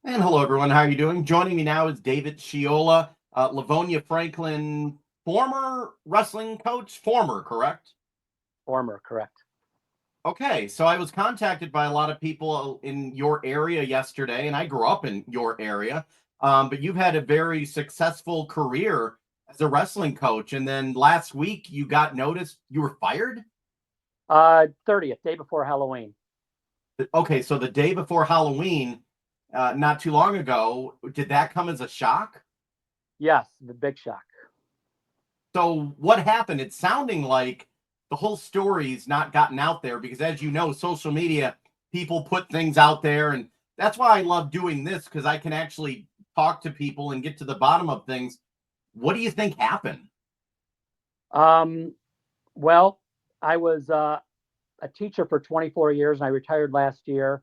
And hello, everyone. How are you doing? Joining me now is David Chiola, Livonia Franklin, former wrestling coach. Former, correct? Former, correct. Okay, so I was contacted by a lot of people in your area yesterday, and I grew up in your area. But you've had a very successful career as a wrestling coach, and then last week you got noticed you were fired. 30th, day before Halloween. Okay, so the day before Halloween, not too long ago, did that come as a shock? Yes, the big shock. So what happened? It's sounding like the whole story's not gotten out there because, as you know, social media, people put things out there, and that's why I love doing this because I can actually talk to people and get to the bottom of things. What do you think happened? Um, well, I was a teacher for 24 years and I retired last year.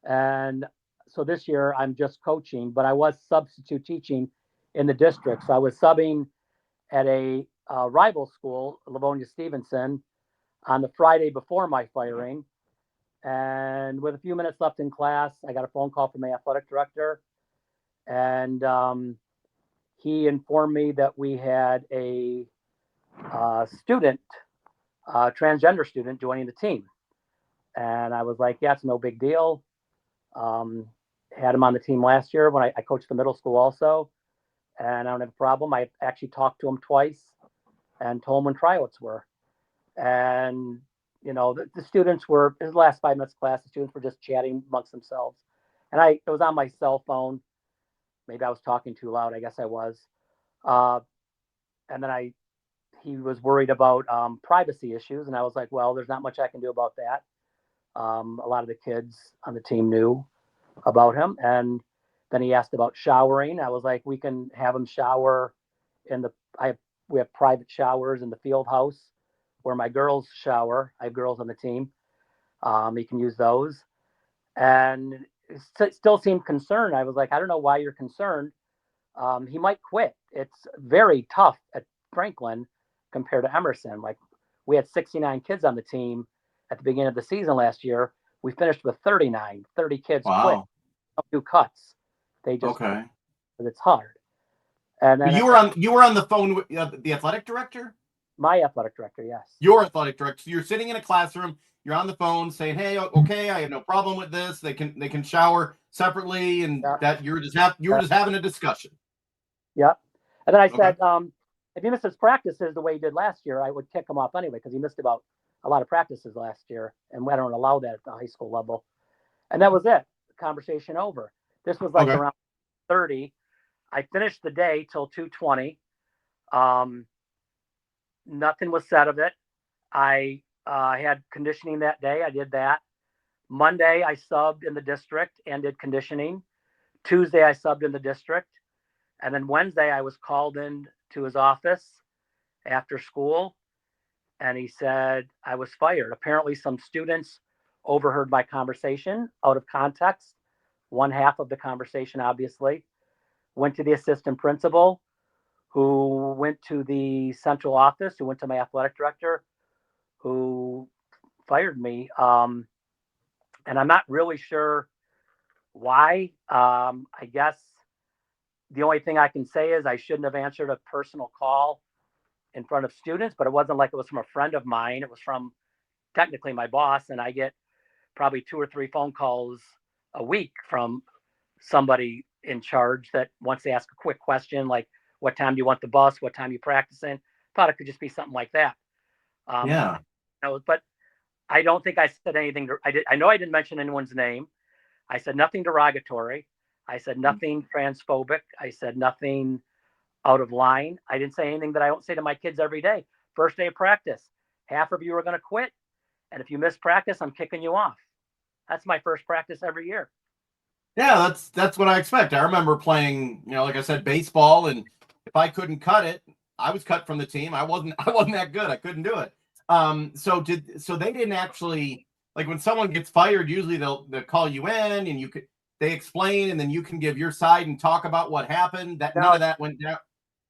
And so this year I'm just coaching, but I was substitute teaching in the district. So I was subbing at a rival school, Livonia Stevenson, on the Friday before my firing. And with a few minutes left in class, I got a phone call from my athletic director. And he informed me that we had a student, transgender student, joining the team. And I was like, yeah, it's no big deal. Um, had him on the team last year when I coached the middle school also, and I don't have a problem. I actually talked to him twice and told him when tryouts were. And, the students were, in the last 5 minutes class, the students were just chatting amongst themselves. And it was on my cell phone. Maybe I was talking too loud. I guess I was. Uh, and then he was worried about privacy issues, and I was like, well, there's not much I can do about that. A lot of the kids on the team knew about him, and then he asked about showering. I was like, we can have him shower in the. We have private showers in the field house where my girls shower. I have girls on the team. He can use those, and it still seemed concerned. I was like, I don't know why you're concerned. He might quit. It's very tough at Franklin compared to Emerson. Like we had 69 kids on the team at the beginning of the season last year. We finished with 39. 30 kids quit. Wow. Don't do cuts. They just quit. Okay. But it's hard. And then You were on the phone with the athletic director. my athletic director, yes. Your athletic director. So you're sitting in a classroom. You're on the phone saying, "Hey, okay, I have no problem with this. They can shower separately, and Yeah. that you were Yeah. just having a discussion." Yeah. And then I Okay. said, if he misses practices the way he did last year, I would kick him off anyway because he missed about a lot of practices last year, and I don't allow that at the high school level. And that was it. Conversation over. This was like Okay. around 30. I finished the day till 2:20. Um, Nothing was said of it. I had conditioning that day. I did that. Monday, I subbed in the district and did conditioning. Tuesday, I subbed in the district. And then Wednesday, I was called in to his office after school. And he said I was fired. Apparently, some students overheard my conversation out of context. One half of the conversation, obviously, went to the assistant principal, who went to the central office, who went to my athletic director, who fired me. And I'm not really sure why. I guess the only thing I can say is I shouldn't have answered a personal call in front of students, but it wasn't like it was from a friend of mine. It was from technically my boss, and I get probably 2 or 3 phone calls a week from somebody in charge that wants to ask a quick question like, what time do you want the bus? What time are you practicing? Thought it could just be something like that. Um, Yeah. but I don't think I said anything. I know I didn't mention anyone's name. I said nothing derogatory. I said nothing transphobic. I said nothing out of line. I didn't say anything that I don't say to my kids every day. First day of practice, half of you are going to quit. And if you miss practice, I'm kicking you off. That's my first practice every year. Yeah, that's what I expect. I remember playing, like I said, baseball, and if I couldn't cut it, I was cut from the team. I wasn't that good. I couldn't do it. So they didn't actually, like, when someone gets fired, usually they'll call you in and they explain, and then you can give your side and talk about what happened. That Now, none it of that went down.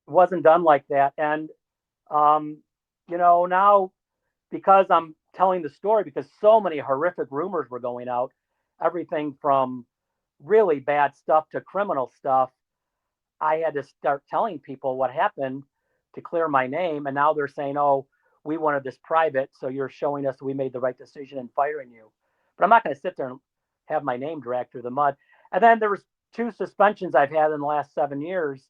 wasn't done like that. And, um, now because I'm telling the story, because so many horrific rumors were going out, everything from really bad stuff to criminal stuff, I had to start telling people what happened to clear my name. And now they're saying, oh, we wanted this private, so you're showing us we made the right decision in firing you. But I'm not going to sit there and have my name dragged through the mud. And then there was 2 suspensions I've had in the last 7 years,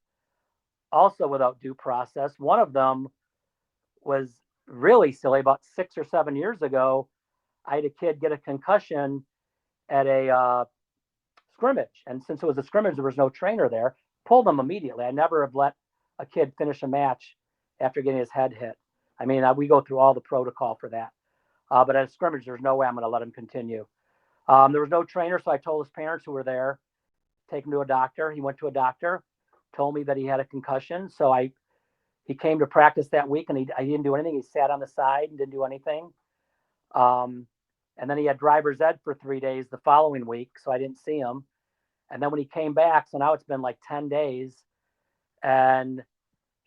also without due process. One of them was really silly. About 6 or 7 years ago, I had a kid get a concussion at a scrimmage. And since it was a scrimmage, there was no trainer there. Pulled him immediately. I never have let a kid finish a match after getting his head hit. I mean, we go through all the protocol for that. But at a scrimmage, there's no way I'm going to let him continue. There was no trainer, so I told his parents who were there, take him to a doctor. He went to a doctor, told me that he had a concussion. So he came to practice that week, and I didn't do anything. He sat on the side and didn't do anything. And then he had driver's ed for 3 days the following week, so I didn't see him. And then when he came back, so now it's been like 10 days, and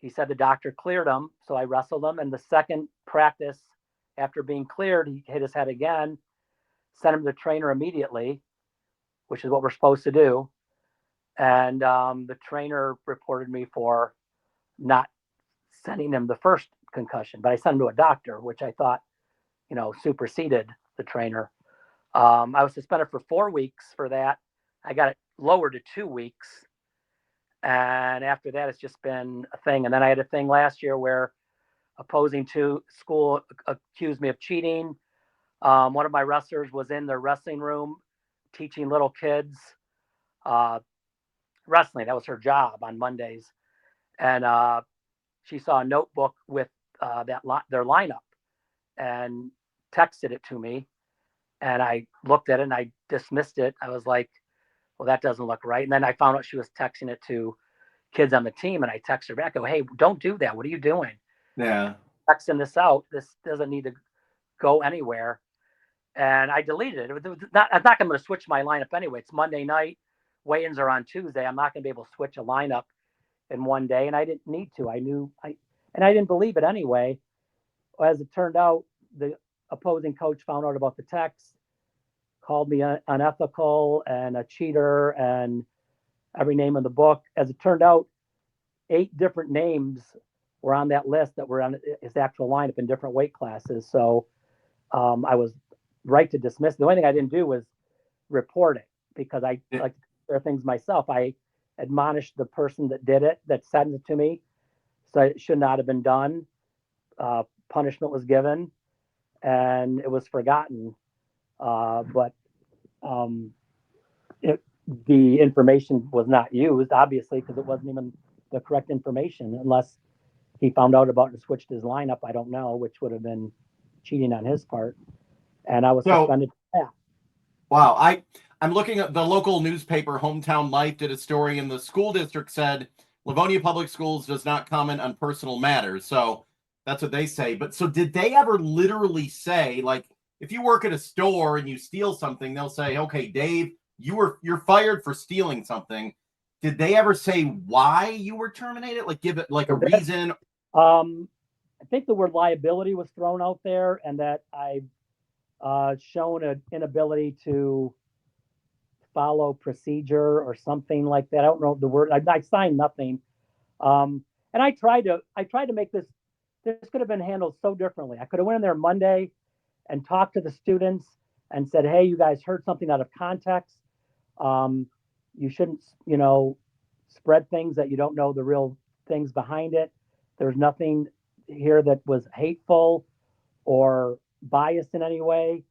he said the doctor cleared him, so I wrestled him. And the second practice, after being cleared, he hit his head again, sent him to the trainer immediately, which is what we're supposed to do. And the trainer reported me for not sending him the first concussion, but I sent him to a doctor, which I thought, superseded the trainer. I was suspended for 4 weeks for that. I got it lowered to 2 weeks. And after that, it's just been a thing. And then I had a thing last year where opposing to school accused me of cheating. One of my wrestlers was in their wrestling room teaching little kids wrestling. That was her job on Mondays. And she saw a notebook with their lineup and texted it to me. And I looked at it and I dismissed it. I was like, well, that doesn't look right. And then I found out she was texting it to kids on the team. And I texted her back, go, hey, don't do that. What are you doing? Yeah. Texting this out. This doesn't need to go anywhere. And I deleted it. I'm not going to switch my lineup anyway. It's Monday night. Weigh-ins are on Tuesday. I'm not going to be able to switch a lineup in one day. And I didn't need to. I didn't believe it anyway. As it turned out, the opposing coach found out about the text, called me unethical and a cheater and every name in the book. As it turned out, 8 different names were on that list that were on his actual lineup in different weight classes. So I was right to dismiss. The only thing I didn't do was report it because I like to clear things myself. I admonished the person that did it, that sent it to me. So it should not have been done. Punishment was given and it was forgotten. But the information was not used, obviously, because it wasn't even the correct information, unless he found out about it and switched his lineup. I don't know, which would have been cheating on his part. And I was suspended. Yeah. Wow. I'm looking at the local newspaper, Hometown Life, did a story, and the school district said Livonia Public Schools does not comment on personal matters. So that's what they say. But so did they ever literally say, like, if you work at a store and you steal something, they'll say, okay, Dave, you're fired for stealing something. Did they ever say why you were terminated? Like give it like a reason? I think the word liability was thrown out there, and that I've shown an inability to follow procedure or something like that. I don't know the word. I signed nothing. And I tried to make this could have been handled so differently. I could have went in there Monday and talked to the students and said, hey, you guys heard something out of context. You shouldn't, spread things that you don't know the real things behind it. There's nothing here that was hateful or biased in any way.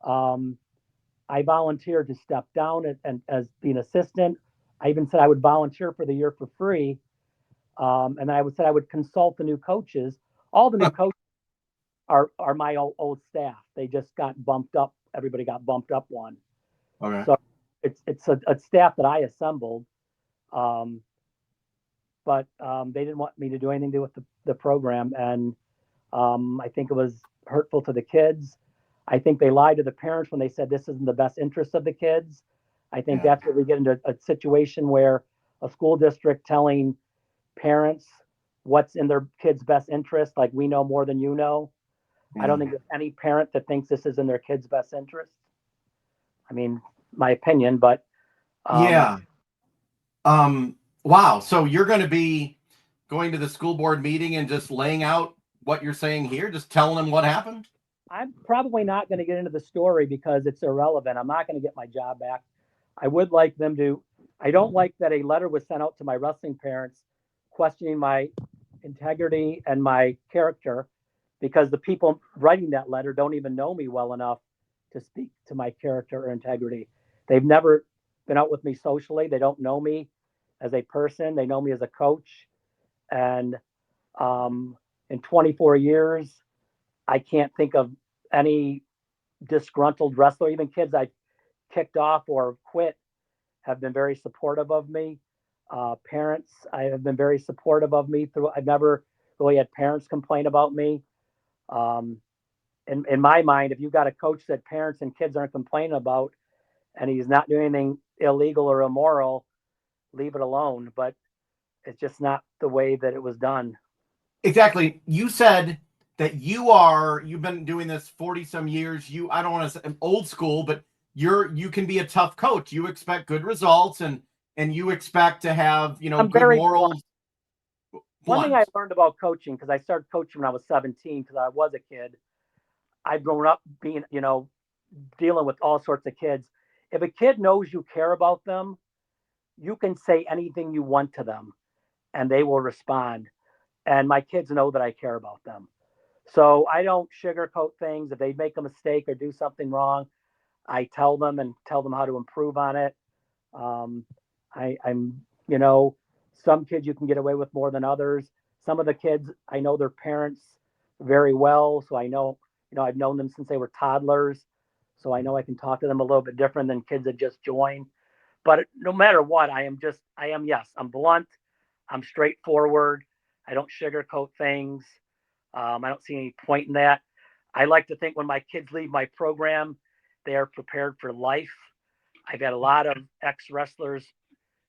I volunteered to step down and as being assistant. I even said I would volunteer for the year for free. And I would say I would consult the new coaches. All the new coaches are my old staff. They just got bumped up. Everybody got bumped up one. Okay. So it's a staff that I assembled. But they didn't want me to do anything to do with the program. And I think it was hurtful to the kids. I think they lied to the parents when they said this isn't the best interest of the kids. I think that's where we get into a situation where a school district telling parents what's in their kids' best interest, like we know more than you know. I don't think there's any parent that thinks this is in their kids' best interest. I mean, my opinion, but Um, Yeah. Wow. So you're going to be going to the school board meeting and just laying out what you're saying here, just telling them what happened? I'm probably not going to get into the story because it's irrelevant. I'm not going to get my job back. I would like them to. I don't like that a letter was sent out to my wrestling parents questioning my integrity and my character because the people writing that letter don't even know me well enough to speak to my character or integrity. They've never been out with me socially. They don't know me as a person. They know me as a coach. And in 24 years, I can't think of any disgruntled wrestler, even kids I kicked off or quit, have been very supportive of me. Parents, I have been very supportive of me through. I've never really had parents complain about me. Um, in my mind, if you've got a coach that parents and kids aren't complaining about, and he's not doing anything illegal or immoral, leave it alone. But it's just not the way that it was done. Exactly. You said that you've been doing this 40 some years. I don't want to say old school, but you can be a tough coach. You expect good results and you expect to have, I'm good very blunt. morals. One thing I Blunt. learned about coaching, because I started coaching when I was 17, because I was a kid. I've grown up being, dealing with all sorts of kids. If a kid knows you care about them, you can say anything you want to them and they will respond. And my kids know that I care about them. So I don't sugarcoat things. If they make a mistake or do something wrong, I tell them and tell them how to improve on it. Um, I'm, some kids you can get away with more than others. Some of the kids, I know their parents very well. So I know, I've known them since they were toddlers. So I know I can talk to them a little bit different than kids that just join. But no matter what, yes, I'm blunt. I'm straightforward. I don't sugarcoat things. I don't see any point in that. I like to think when my kids leave my program, they are prepared for life. I've had a lot of ex wrestlers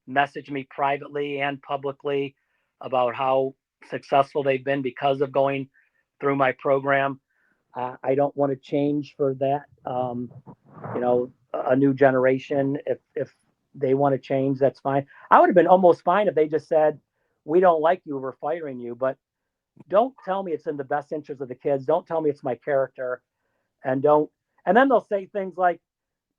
message me privately and publicly about how successful they've been because of going through my program. I don't want to change for that. A new generation. If they want to change, that's fine. I would have been almost fine if they just said, "We don't like you, we're firing you." But don't tell me it's in the best interest of the kids. Don't tell me it's my character, and don't. And then they'll say things like,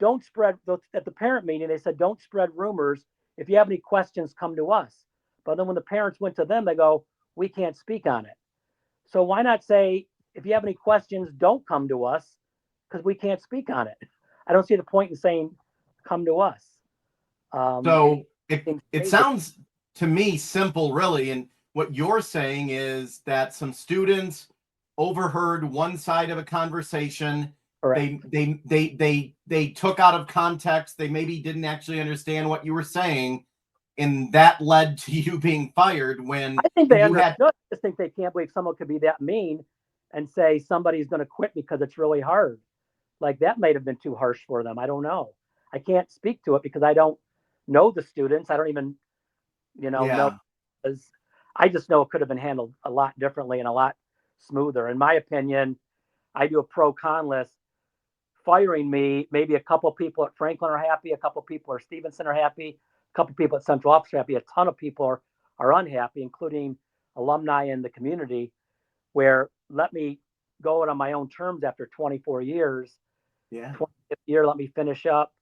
"Don't spread." At the parent meeting, they said, "Don't spread rumors. If you have any questions, come to us." But then when the parents went to them, they go, "We can't speak on it." So why not say, if you have any questions, don't come to us because we can't speak on it. I don't see the point in saying, come to us. It So it seems sounds to me simple, really. And what you're saying is that some students overheard one side of a conversation. correct. They took out of context. They maybe didn't actually understand what you were saying, and that led to you being fired when I think they you had. understood. I just think they can't believe someone could be that mean and say somebody's going to quit because it's really hard. Like that might have been too harsh for them. I don't know. I can't speak to it because I don't know the students. I don't even, know. Yeah. Because I just know it could have been handled a lot differently and a lot smoother. In my opinion, I do a pro con list. Firing me, maybe a couple people at Franklin are happy, a couple people at Stevenson are happy, a couple people at Central Office are happy, a ton of people are unhappy, including alumni in the community, where let me go out on my own terms after 24 years. Yeah. 25th year, let me finish up.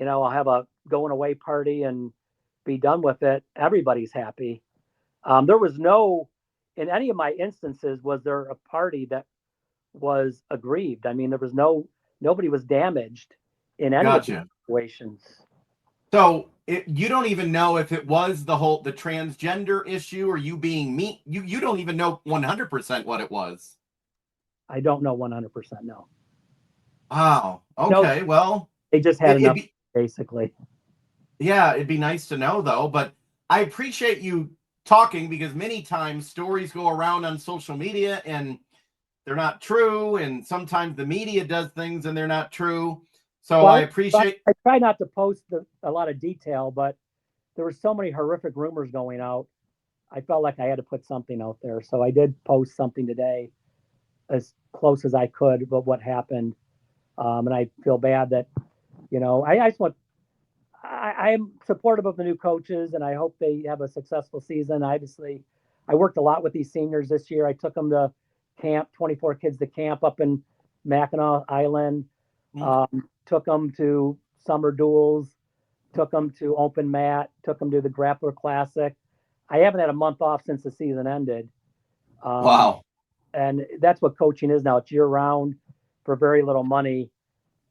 I'll have a going away party and be done with it. Everybody's happy. There was no, in any of my instances, was there a party that was aggrieved? I mean, there was nobody was damaged in any of these Gotcha. situations. So you don't even know if it was the transgender issue or you being mean. You don't even know 100% what it was. I don't know 100%. No, Wow. no, Okay. Well, they just had it, it'd enough, be basically. yeah, it'd be nice to know though. But I appreciate you talking because many times stories go around on social media and they're not true, and sometimes the media does things and they're not true. So I Well, appreciate. I try not to post a lot of detail, but there were so many horrific rumors going out. I felt like I had to put something out there, so I did post something today, as close as I could, about what happened. And I feel bad that I just want I'm supportive of the new coaches, and I hope they have a successful season. Obviously, I worked a lot with these seniors this year. I took them to camp, 24 kids to camp up in Mackinac Island. Took them to summer duels, took them to open mat, took them to the Grappler Classic. I haven't had a month off since the season ended. Wow. And that's what coaching is now. It's year round for very little money.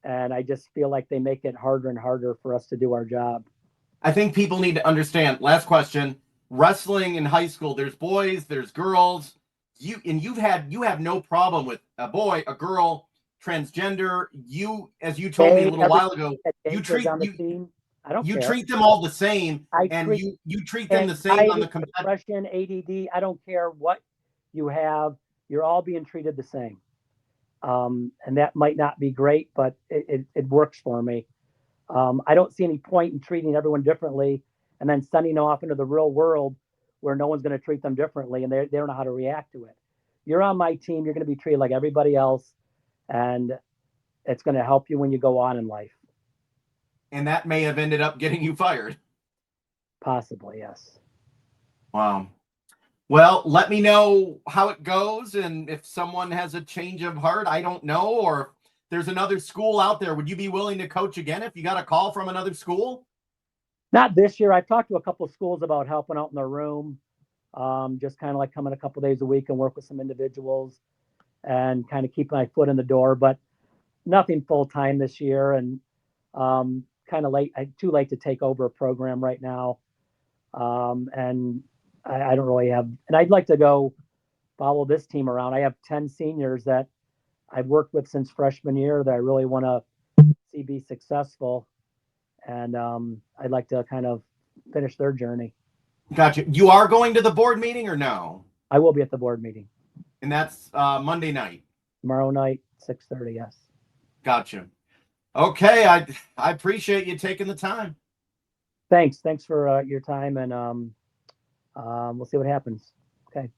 And I just feel like they make it harder and harder for us to do our job. I think people need to understand. Last question. Wrestling in high school, there's boys, there's girls. You have no problem with a boy, a girl, transgender. You, as you told me a little while ago, you treat on the team. I don't care. treat them all the same, and you treat them the same on the depression, ADD. I don't care what you have. You're all being treated the same. And that might not be great, but it works for me. I don't see any point in treating everyone differently and then sending them off into the real world where no one's going to treat them differently and they don't know how to react to it. You're on my team. You're going to be treated like everybody else, and it's going to help you when you go on in life. And that may have ended up getting you fired. Possibly, yes. Wow. Well, let me know how it goes, and if someone has a change of heart, I don't know, or if there's another school out there, would you be willing to coach again if you got a call from another school? Not this year. I've talked to a couple of schools about helping out in their room, just kind of like coming a couple of days a week and work with some individuals and kind of keep my foot in the door, but nothing full time this year, and kind of late, too late to take over a program right now. And I don't really have, and I'd like to go follow this team around. I have 10 seniors that I've worked with since freshman year that I really want to see be successful. And I'd like to kind of finish their journey. Gotcha. You are going to the board meeting or no? I will be at the board meeting. And that's Monday night. Tomorrow night, 6:30, yes. Gotcha. Okay, I appreciate you taking the time. Thanks for your time, and we'll see what happens. Okay.